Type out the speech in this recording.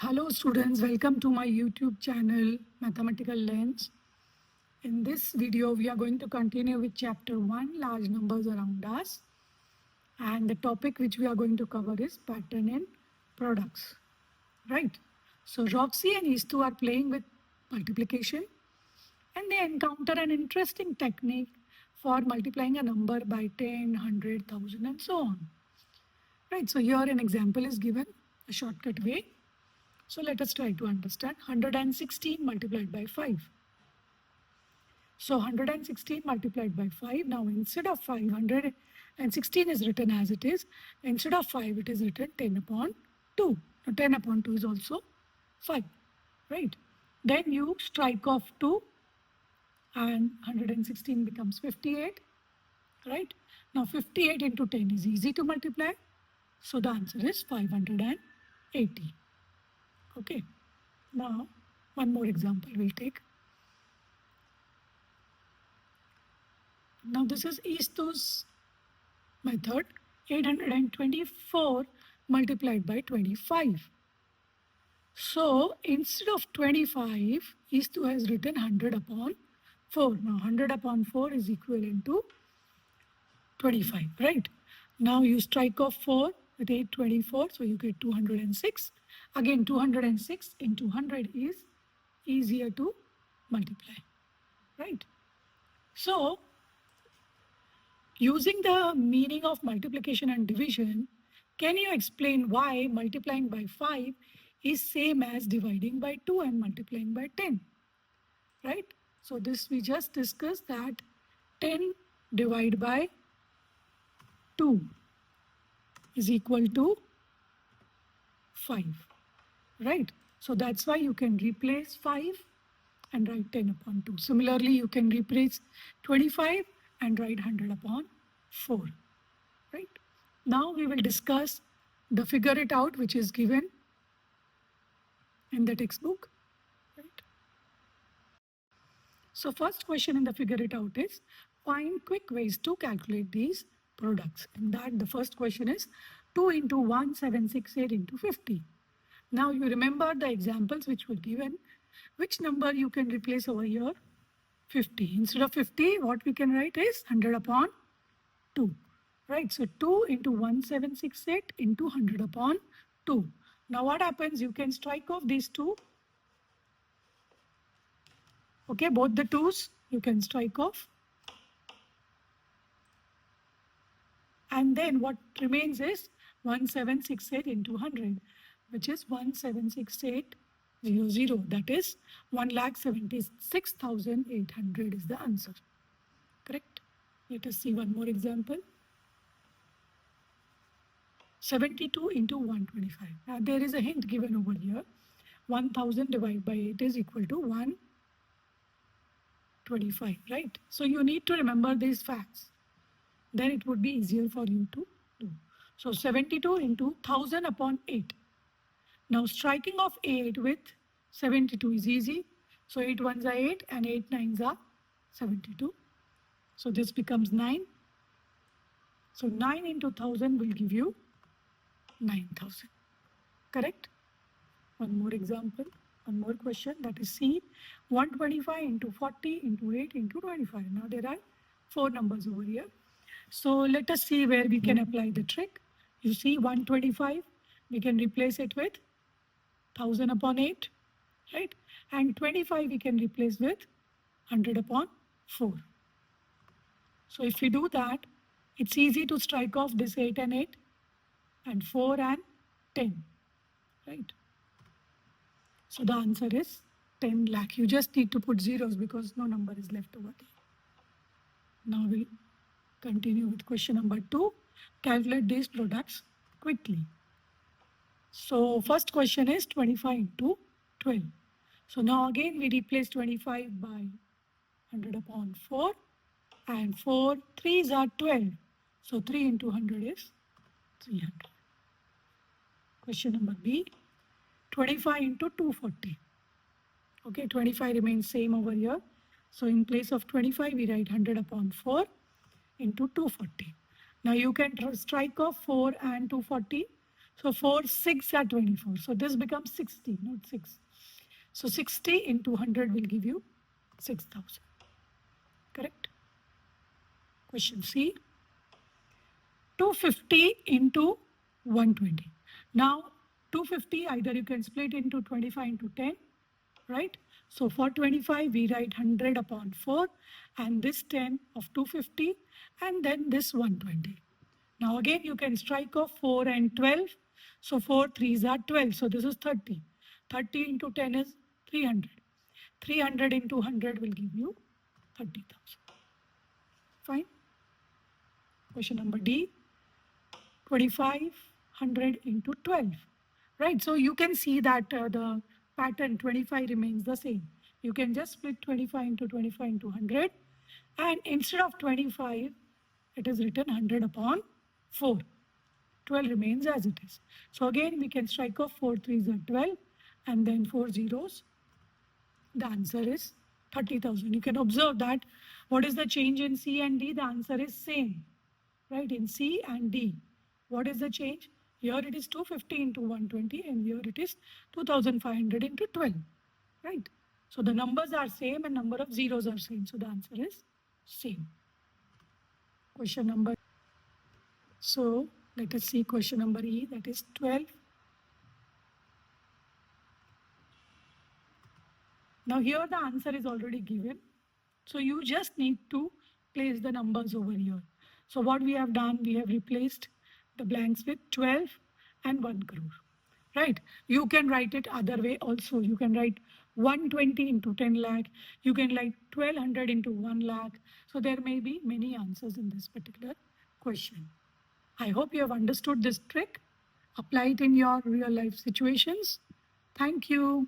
Hello students, welcome to my YouTube channel Mathematical Lens. In this video, we are going to continue with chapter 1, large numbers around us. And the topic which we are going to cover is pattern in products. Right? So Roxie and Estu are playing with multiplication and they encounter an interesting technique for multiplying a number by 10, 100, 1000 and so on. Right, so here an example is given, a shortcut way. So let us try to understand 116 multiplied by 5. So 116 multiplied by 5. Now instead of 516 is written as it is. Instead of 5 it is written 10 upon 2. Now 10 upon 2 is also 5. Right. Then you strike off 2 and 116 becomes 58. Right. Now 58 into 10 is easy to multiply. So the answer is 580. Okay, now one more example we'll take. Now this is Estu's method, 824 multiplied by 25. So instead of 25, Estu has written 100 upon 4. Now 100 upon 4 is equivalent to 25, right? Now you strike off 4 with 824, so you get 206. Again, 206 into 100 is easier to multiply, right? So, using the meaning of multiplication and division, can you explain why multiplying by 5 is same as dividing by 2 and multiplying by 10, right? So this we just discussed that 10 divided by 2 is equal to 5, right? So that's why you can replace 5 and write 10 upon 2. Similarly, you can replace 25 and write 100 upon 4, right? Now we will discuss the figure it out which is given in the textbook, right? So first question in the figure it out is find quick ways to calculate these products. And that the first question is 2 into 1768 into 50. Now you remember the examples which were given. Which number you can replace over here? 50. Instead of 50, what we can write is 100 upon 2. Right, so 2 into 1768 into 100 upon 2. Now what happens? You can strike off these two. Okay, both the 2's you can strike off. And then what remains is 1768 into 100, which is 176,800. That is 1,76,800 is the answer. Correct? Let us see one more example. 72 into 125. Now there is a hint given over here. 1000 divided by 8 is equal to 125, right? So you need to remember these facts. Then it would be easier for you to do. So 72 into 1000 upon 8. Now striking off 8 with 72 is easy. So 8 ones are 8 and 8 nines are 72. So this becomes 9. So 9 into 1000 will give you 9000. Correct? One more example, one more question, that is C. 125 into 40 into 8 into 25. Now there are 4 numbers over here. So let us see where we can apply the trick. You see 125, we can replace it with 1000 upon 8, right? And 25 we can replace with 100 upon 4. So if we do that, it's easy to strike off this 8 and 8 and 4 and 10, right? So the answer is 10 lakh. You just need to put zeros because no number is left over there. Now we'll continue with question number 2. Calculate these products quickly. So first question is 25 into 12. So now again we replace 25 by 100 upon 4 and 4 3s are 12. So 3 into 100 is 300. Question number B. 25 into 240. Okay, 25 remains same over here. So in place of 25 we write 100 upon 4 into 240. Now you can strike off 4 and 240. So 4, 6 are 24. So this becomes 60, not 6. So 60 into 100 will give you 6,000. Correct? Question C. 250 into 120. Now 250 either you can split into 25 into 10, right? So for 25 we write 100 upon 4 and this 10 of 250 and then this 120. Now again you can strike off 4 and 12. So 4 3s are 12. So this is 30. 30 into 10 is 300. 300 into 100 will give you 30,000. Fine. Question number D. 2500 into 12. Right, so you can see that the pattern 25 remains the same. You can just split 25 into 100 and instead of 25, it is written 100 upon 4. 12 remains as it is. So again, we can strike off 4 3s are 12 and then 4 zeros. The answer is 30,000. You can observe that what is the change in C and D? The answer is same, right? In C and D. What is the change? Here it is 250 into 120 and here it is 2500 into 12, right? So the numbers are same and number of zeros are same. So the answer is same. Question number. So let us see question number E, that is 12. Now here the answer is already given. So you just need to place the numbers over here. So what we have done, we have replaced the blanks with 12 and 1 crore. Right? You can write it other way also. You can write 120 into 10 lakh. You can write 1200 into 1 lakh. So there may be many answers in this particular question. I hope you have understood this trick. Apply it in your real life situations. Thank you.